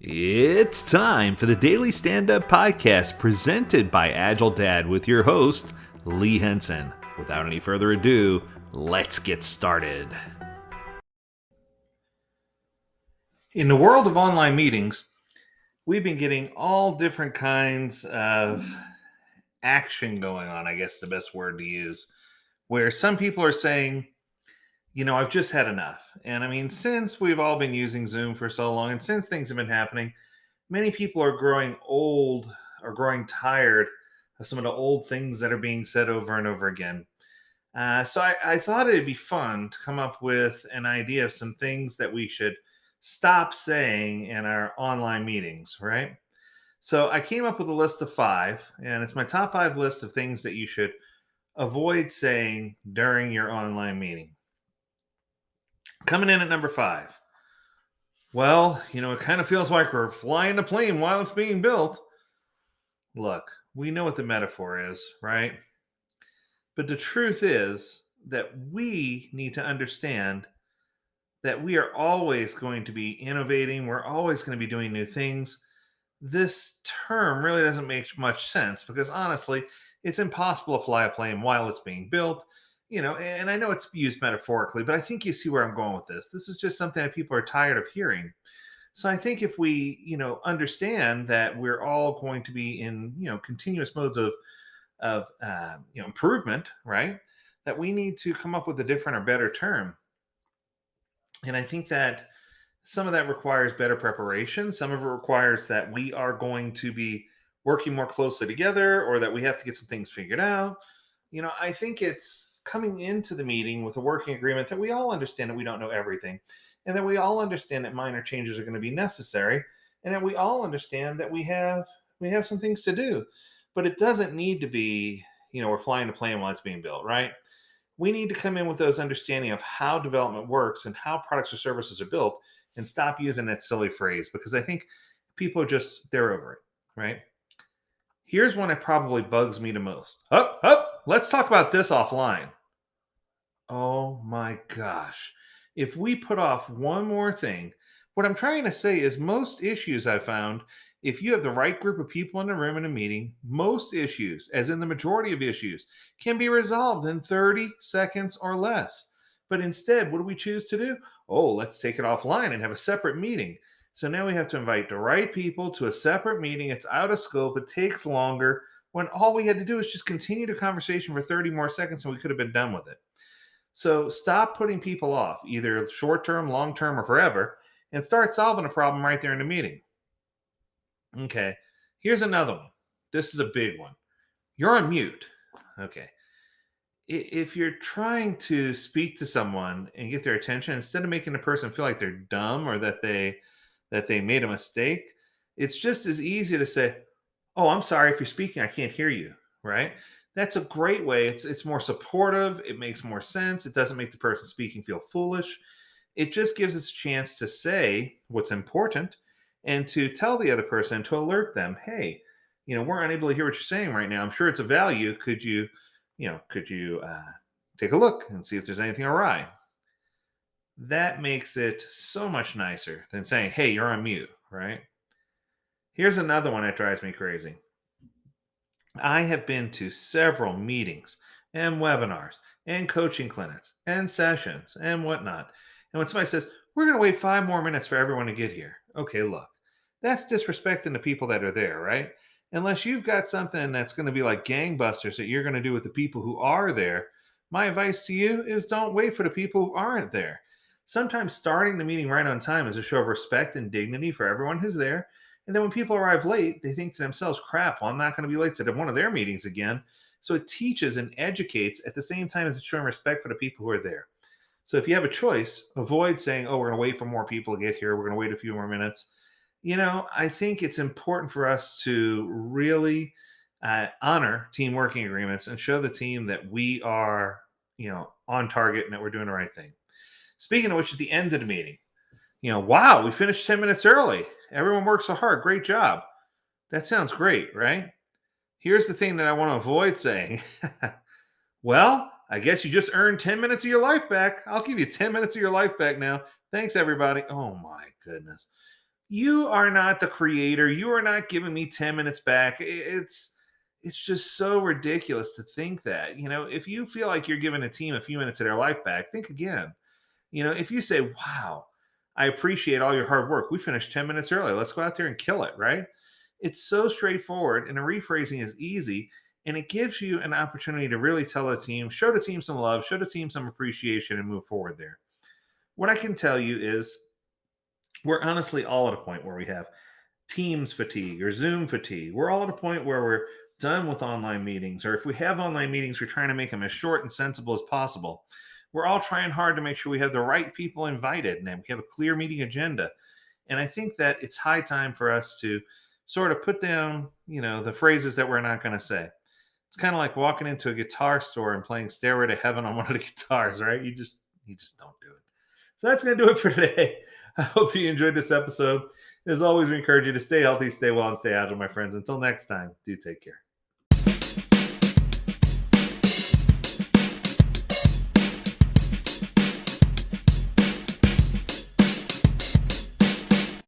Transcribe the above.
It's time for the Daily Stand Up Podcast presented by Agile Dad with your host, Lee Henson. Without any further ado, let's get started. In the world of online meetings, we've been getting all different kinds of action going on, I guess the best word to use, where some people are saying, I've just had enough. And I mean, since we've all been using Zoom for so long and since things have been happening, many people are growing old or growing tired of some of the old things that are being said over and over again. So I thought it'd be fun to come up with an idea of some things that we should stop saying in our online meetings, right? So I came up with a list of five, and it's my top five list of things that you should avoid saying during your online meeting. Coming in at number five. Well, it kind of feels like we're flying a plane while it's being built. Look, we know what the metaphor is, right? But the truth is that we need to understand that we are always going to be innovating. We're always going to be doing new things. This term really doesn't make much sense because honestly, it's impossible to fly a plane while it's being built. And I know it's used metaphorically, but I think you see where I'm going with this. This is just something that people are tired of hearing. So I think if we, understand that we're all going to be in, continuous modes of improvement, right? That we need to come up with a different or better term. And I think that some of that requires better preparation. Some of it requires that we are going to be working more closely together, or that we have to get some things figured out. I think it's coming into the meeting with a working agreement that we all understand that we don't know everything, and that we all understand that minor changes are going to be necessary, and that we all understand that we have some things to do. But it doesn't need to be, we're flying a plane while it's being built, right? We need to come in with those understanding of how development works and how products or services are built, and stop using that silly phrase, because I think people are just, they're over it, right? Here's one that probably bugs me the most. Let's talk about this offline. Oh my gosh. If we put off one more thing, what I'm trying to say is most issues I found, if you have the right group of people in the room in a meeting, most issues, as in the majority of issues, can be resolved in 30 seconds or less. But instead, what do we choose to do? Oh, let's take it offline and have a separate meeting. So now we have to invite the right people to a separate meeting. It's out of scope. It takes longer when all we had to do is just continue the conversation for 30 more seconds and we could have been done with it. So stop putting people off, either short term, long term, or forever, and start solving a problem right there in the meeting. Okay, here's another one. This is a big one. You're on mute. Okay. If you're trying to speak to someone and get their attention, instead of making the person feel like they're dumb or that they made a mistake, it's just as easy to say, "Oh, I'm sorry if you're speaking, I can't hear you." Right? That's a great way. It's more supportive. It makes more sense. It doesn't make the person speaking feel foolish. It just gives us a chance to say what's important and to tell the other person, to alert them, "Hey, we're unable to hear what you're saying right now. I'm sure it's of value. Could you take a look and see if there's anything awry?" That makes it so much nicer than saying, "Hey, you're on mute," right? Here's another one that drives me crazy. I have been to several meetings and webinars and coaching clinics and sessions and whatnot. And when somebody says, "We're going to wait 5 more minutes for everyone to get here." Okay, look, that's disrespecting the people that are there, right? Unless you've got something that's going to be like gangbusters that you're going to do with the people who are there, my advice to you is don't wait for the people who aren't there. Sometimes starting the meeting right on time is a show of respect and dignity for everyone who's there. And then when people arrive late, they think to themselves, "Crap, well, I'm not going to be late to one of their meetings again." So it teaches and educates at the same time as it's showing respect for the people who are there. So if you have a choice, avoid saying, "Oh, we're going to wait for more people to get here. We're going to wait a few more minutes." I think it's important for us to really honor team working agreements and show the team that we are, on target and that we're doing the right thing. Speaking of which, at the end of the meeting, "Wow, we finished 10 minutes early. Everyone worked so hard. Great job." That sounds great, right? Here's the thing that I want to avoid saying. "Well, I guess you just earned 10 minutes of your life back. I'll give you 10 minutes of your life back now. Thanks, everybody." Oh, my goodness. You are not the creator. You are not giving me 10 minutes back. It's just so ridiculous to think that. If you feel like you're giving a team a few minutes of their life back, think again. If you say, "Wow, I appreciate all your hard work. We finished 10 minutes early. Let's go out there and kill it," right? It's so straightforward, and the rephrasing is easy, and it gives you an opportunity to really tell the team, show the team some love, show the team some appreciation, and move forward there. What I can tell you is we're honestly all at a point where we have Teams fatigue or Zoom fatigue. We're all at a point where we're done with online meetings, or if we have online meetings, we're trying to make them as short and sensible as possible. We're all trying hard to make sure we have the right people invited and we have a clear meeting agenda. And I think that it's high time for us to sort of put down, the phrases that we're not going to say. It's kind of like walking into a guitar store and playing Stairway to Heaven on one of the guitars, right? You just don't do it. So that's going to do it for today. I hope you enjoyed this episode. As always, we encourage you to stay healthy, stay well, and stay agile, my friends. Until next time, do take care.